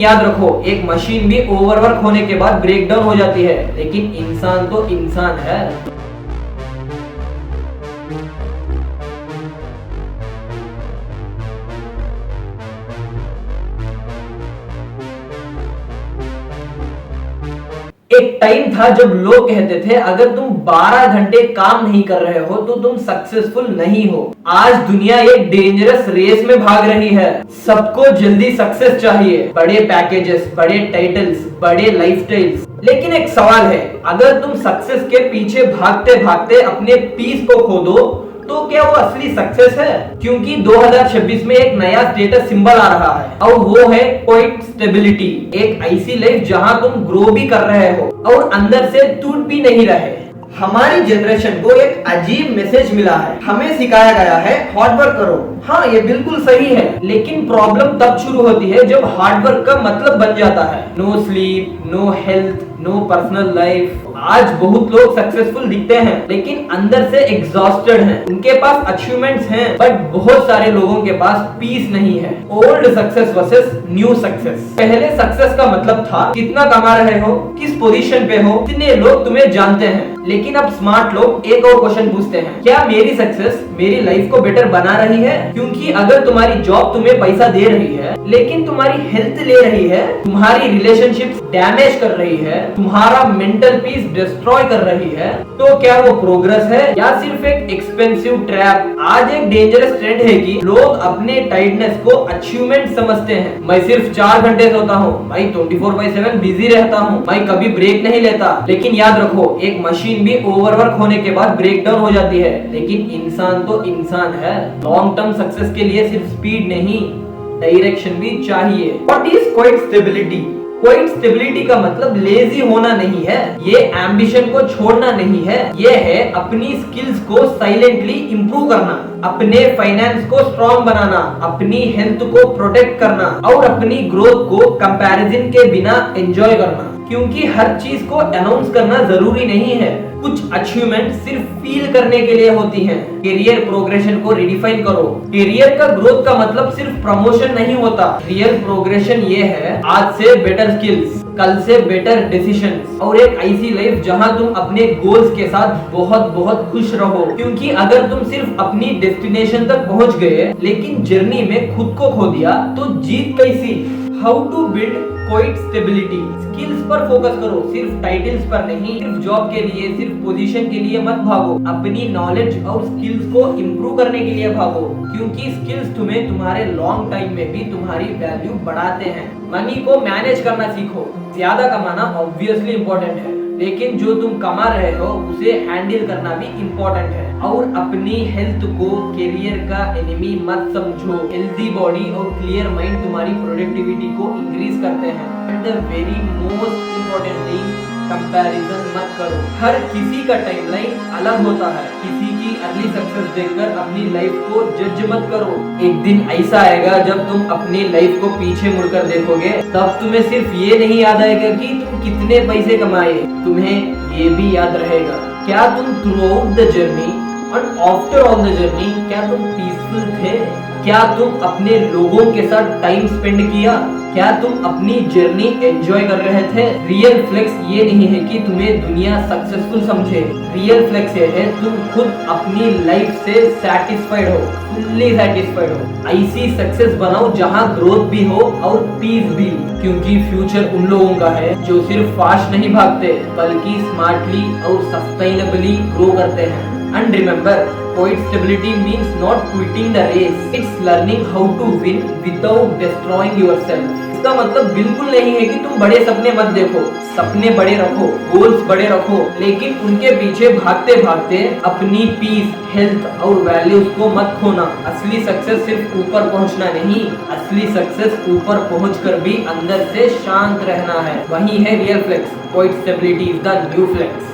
याद रखो, एक मशीन भी ओवरवर्क होने के बाद ब्रेक डाउन हो जाती है, लेकिन इंसान तो इंसान है। एक टाइम था जब लोग कहते थे अगर तुम 12 घंटे काम नहीं कर रहे हो तो तुम सक्सेसफुल नहीं हो। आज दुनिया एक डेंजरस रेस में भाग रही है। सबको जल्दी सक्सेस चाहिए, बड़े पैकेजेस, बड़े टाइटल्स, बड़े लाइफस्टाइल्स। लेकिन एक सवाल है, अगर तुम सक्सेस के पीछे भागते भागते अपने पीस को खो दो तो क्या वो असली सक्सेस है? क्योंकि 2026 में एक नया स्टेटस सिंबल आ रहा है और वो है क्वाइट स्टेबिलिटी। एक ऐसी लाइफ जहां तुम ग्रो भी कर रहे हो और अंदर से टूट भी नहीं रहे। हमारी जनरेशन को एक अजीब मैसेज मिला है। हमें सिखाया गया है हार्डवर्क करो। हाँ, ये बिल्कुल सही है, लेकिन प्रॉब्लम तब शुरू होती है जब हार्डवर्क का मतलब बन जाता है no sleep, no health, no personal life. आज बहुत लोग सक्सेसफुल दिखते हैं लेकिन अंदर से एग्जॉस्टेड हैं। उनके पास अचीवमेंट्स हैं बट बहुत सारे लोगों के पास पीस नहीं है। Old success versus new success. पहले सक्सेस का मतलब था कितना कमा रहे हो, किस पोजीशन पे हो, कितने लोग तुम्हें जानते हैं। लेकिन अब स्मार्ट लोग एक और क्वेश्चन पूछते हैं, क्या मेरी सक्सेस मेरी लाइफ को बेटर बना रही है? क्योंकि अगर तुम्हारी जॉब तुम्हें पैसा दे रही है लेकिन तुम्हारी हेल्थ ले रही है, तुम्हारी रिलेशनशिप्स डैमेज कर रही है, तुम्हारा मेंटल पीस डिस्ट्रॉय कर रही है, तो क्या वो प्रोग्रेस है या सिर्फ एक एक्सपेंसिव ट्रैप? आज एक डेंजरस ट्रेंड है कि लोग अपने टाइटनेस को अचीवमेंट समझते हैं। मैं सिर्फ 4 घंटे सोता हूँ, मैं 24/7 बिजी रहता हूँ, मैं कभी ब्रेक नहीं लेता। लेकिन याद रखो, एक मशीन भी ओवरवर्क होने के बाद ब्रेक डाउन हो जाती है, लेकिन इंसान तो इंसान है। लॉन्ग टर्म सक्सेस के लिए सिर्फ स्पीड नहीं, डायरेक्शन भी चाहिए। What is quite stability? Quite stability का मतलब लेजी होना नहीं है, ये एम्बिशन को छोड़ना नहीं है, ये है अपनी स्किल्स को साइलेंटली इंप्रूव करना, अपने फाइनेंस को स्ट्रॉन्ग बनाना, अपनी हेल्थ को प्रोटेक्ट करना और अपनी ग्रोथ को कंपैरिजन के बिना एंजॉय करना। क्योंकि हर चीज को अनाउंस करना जरूरी नहीं है। कुछ अचीवमेंट सिर्फ फील करने के लिए होती हैं। करियर प्रोग्रेशन को रिडिफाइन करो। करियर का ग्रोथ का मतलब सिर्फ प्रमोशन नहीं होता। रियल प्रोग्रेशन ये है आज से बेटर स्किल्स, कल से बेटर डिसीजंस और एक ऐसी लाइफ जहां तुम अपने गोल्स के साथ बहुत बहुत खुश रहो। क्योंकि अगर तुम सिर्फ अपनी डेस्टिनेशन तक पहुंच गए लेकिन जर्नी में खुद को खो दिया तो जीत कैसी? How to build quiet stability. Skills पर फोकस करो, सिर्फ टाइटल्स पर नहीं। सिर्फ जॉब के लिए, सिर्फ पोजीशन के लिए मत भागो। अपनी नॉलेज और स्किल्स को इम्प्रूव करने के लिए भागो, क्योंकि स्किल्स तुम्हें तुम्हारे लॉन्ग टाइम में भी तुम्हारी वैल्यू बढ़ाते हैं। मनी को मैनेज करना सीखो। ज्यादा कमाना ऑब्वियसली इम्पोर्टेंट है, लेकिन जो तुम कमा रहे हो उसे हैंडल करना भी इम्पोर्टेंट है। और अपनी हेल्थ को करियर का एनिमी मत समझो। हेल्दी बॉडी और क्लियर माइंड तुम्हारी प्रोडक्टिविटी को इंक्रीज करते हैं। And the very most important thing, comparison मत करो। हर किसी का टाइमलाइन अलग होता है। किसी की अर्ली सक्सेस देखकर अपनी लाइफ को जज मत करो। एक दिन ऐसा आएगा जब तुम अपनी लाइफ को पीछे मुड़कर देखोगे, तब तुम्हें सिर्फ ये नहीं याद आएगा कि तुम कितने पैसे कमाए, तुम्हें ये भी याद रहेगा क्या तुम थ्रू आउट द जर्नी और आफ्टर ऑल द जर्नी क्या तुम पीसफुल थे? क्या तुम अपने लोगों के साथ टाइम स्पेंड किया? क्या तुम अपनी जर्नी एंजॉय कर रहे थे? रियल फ्लेक्स ये नहीं है कि तुम्हें दुनिया सक्सेसफुल समझे। रियल फ्लेक्स ये है तुम खुद अपनी लाइफ से सैटिस्फाइड हो, फुल्ली सैटिस्फाइड हो। ऐसी सक्सेस बनाओ जहां ग्रोथ भी हो और पीस भी। क्योंकि फ्यूचर उन लोगों का है जो सिर्फ फास्ट नहीं भागते बल्कि स्मार्टली और सस्टेनेबली ग्रो करते हैं। And remember, quite stability means not quitting the race. It's learning how to win without destroying yourself. इसका मतलब बिल्कुल नहीं है कि तुम बड़े सपने मत देखो। सपने बड़े रखो, गोल्स बड़े रखो, लेकिन उनके पीछे भागते भागते अपनी पीस, हेल्थ और वैल्यूज को मत खोना। असली सक्सेस सिर्फ ऊपर पहुंचना नहीं, असली सक्सेस ऊपर पहुंचकर भी अंदर से शांत रहना है। वही है real flex. Quiet stability is the new flex.